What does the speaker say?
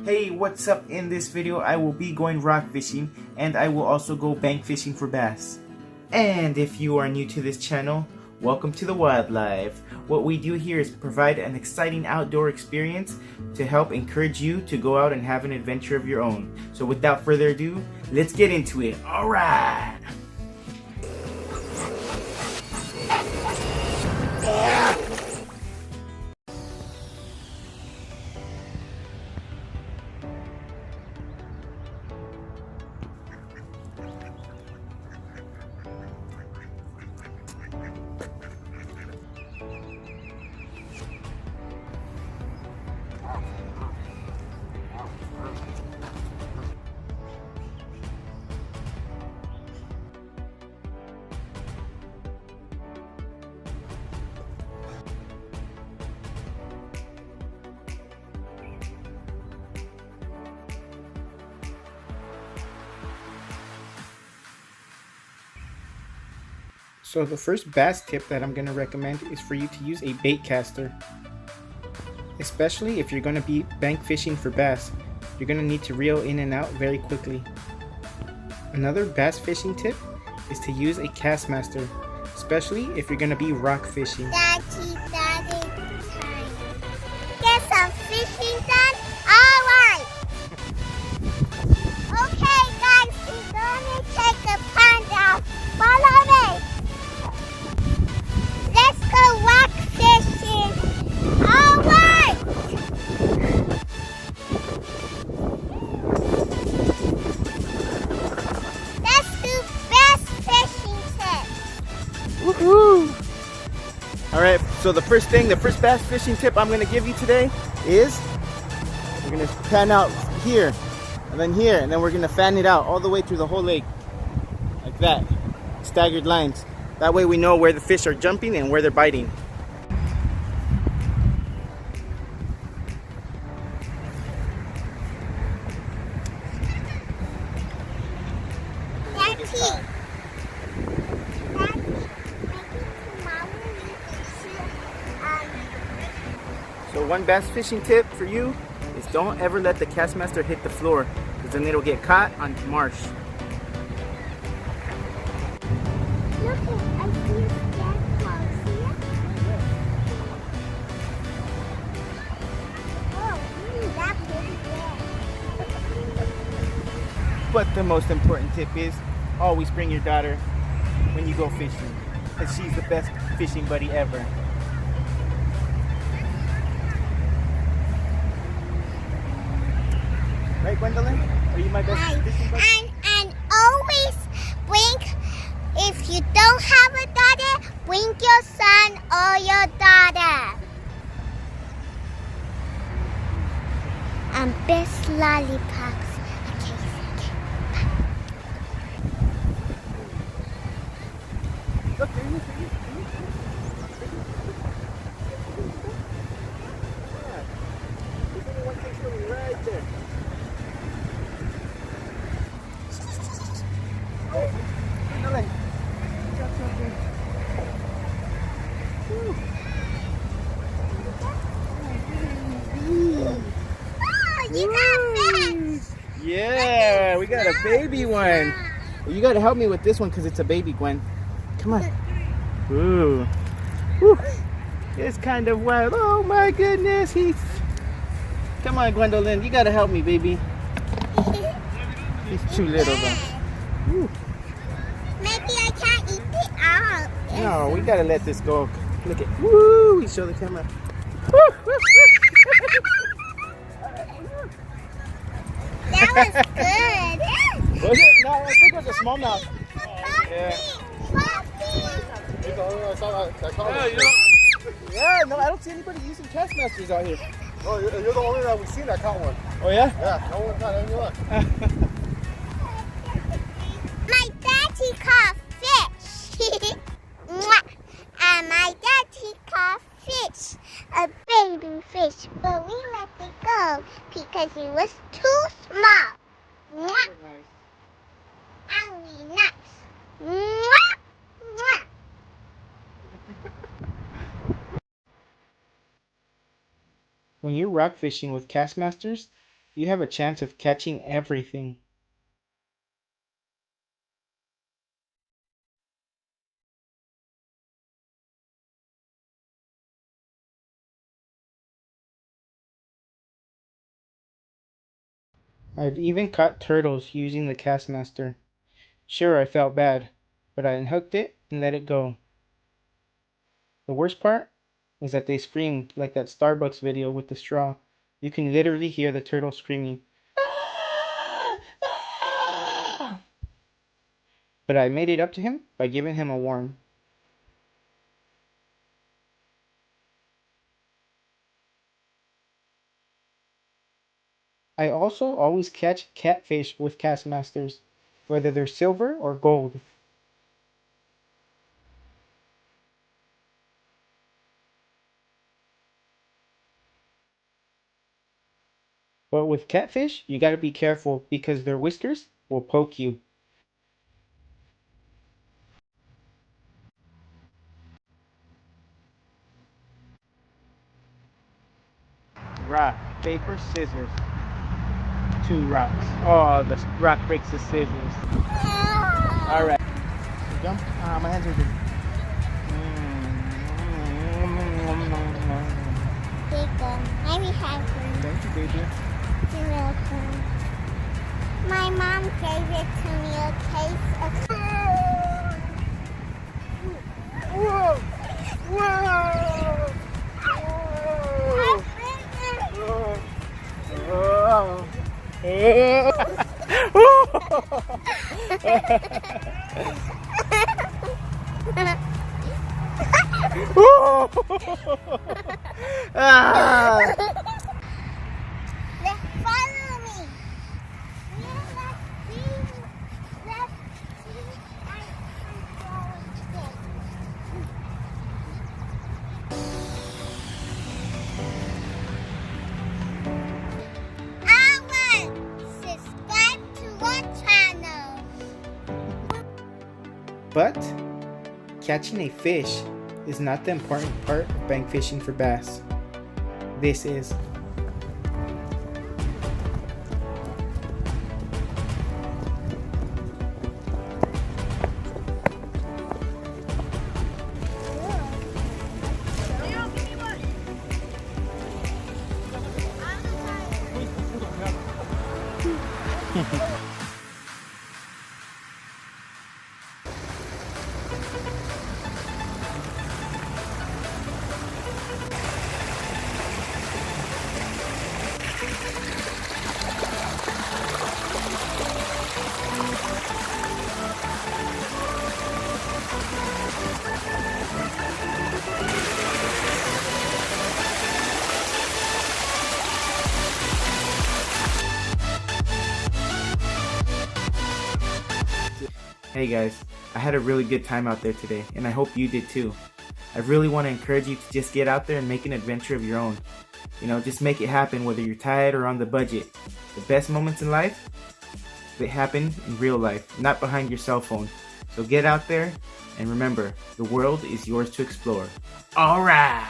Hey, what's up? In this video I will be going rock fishing and I will also go bank fishing for bass. And if you are new to this channel, welcome to the wildlife. What we do here is provide an exciting outdoor experience to help encourage you to go out and have an adventure of your own. So without further ado, let's get into it. Alright! So the first bass tip that I'm going to recommend is for you to use a bait caster. Especially if you're going to be bank fishing for bass, you're going to need to reel in and out very quickly. Another bass fishing tip is to use a Kastmaster, especially if you're going to be rock fishing. Daddy, time. Get some fishing done? Alright! Okay guys, we're gonna take a pond out. Follow me! Let's go rock fishing! Alright! Let's do best fishing tip! Woohoo! Alright, so the first bass fishing tip I'm going to give you today is we're going to pan out here, and then we're going to fan it out all the way through the whole lake. Like that. Staggered lines. That way we know where the fish are jumping and where they're biting. So one bass fishing tip for you is don't ever let the Kastermaster hit the floor, because then it'll get caught on marsh. Look, I see a scarecrow. See it? Oh, that pretty big. But the most important tip is always bring your daughter when you go fishing, because she's the best fishing buddy ever. Right, Gwendolyn? Are you my best fishing buddy? And always bring, if you don't have a daughter, bring your son or your daughter. And best lollipops. Look, there you go. There's only one thing swimming right there. Oh, Gwendolyn, you got something. Woo. Oh, you got fish. Yeah, we got a baby one. You gotta help me with this one because it's a baby, Gwen. Come on. Ooh. Woo. It's kind of wild. Oh my goodness. Come on, Gwendolyn. You gotta help me, baby. He's too little though. Woo. Maybe I can't eat it all. No, we gotta let this go. Look at. Woo! We show the camera. Woo, woo, woo. That was good. Was it? No, I think it was a smallmouth. Yeah. Yeah, no, I don't see anybody using Kastmasters out here. Oh, you're the only one that we've seen that caught one. Oh yeah? Yeah, no one caught any luck. My daddy caught fish. And my daddy caught fish. A baby fish. But we let it go because it was too small. And nuts. When you're rock fishing with Kastmasters, you have a chance of catching everything. I've even caught turtles using the Kastmaster. Sure, I felt bad, but I unhooked it and let it go. The worst part is that they screamed like that Starbucks video with the straw. You can literally hear the turtle screaming. But I made it up to him by giving him a worm. I also always catch catfish with Kastmasters, whether they're silver or gold. But with catfish, you gotta be careful because their whiskers will poke you. Rock, paper, scissors. 2 rocks. Oh, the rock breaks the scissors. Alright. Jump. My hands are good. Let me have one. Thank you, baby. You're welcome. My mom gave it to me a case of. Whoa! Whoa! Follow me. Let's see. Subscribe to our channel. But catching a fish is not the important part of bank fishing for bass. This is. Hey guys, I had a really good time out there today, and I hope you did too. I really want to encourage you to just get out there and make an adventure of your own. You know, just make it happen whether you're tired or on the budget. The best moments in life, they happen in real life, not behind your cell phone. So get out there, and remember, the world is yours to explore. Alright!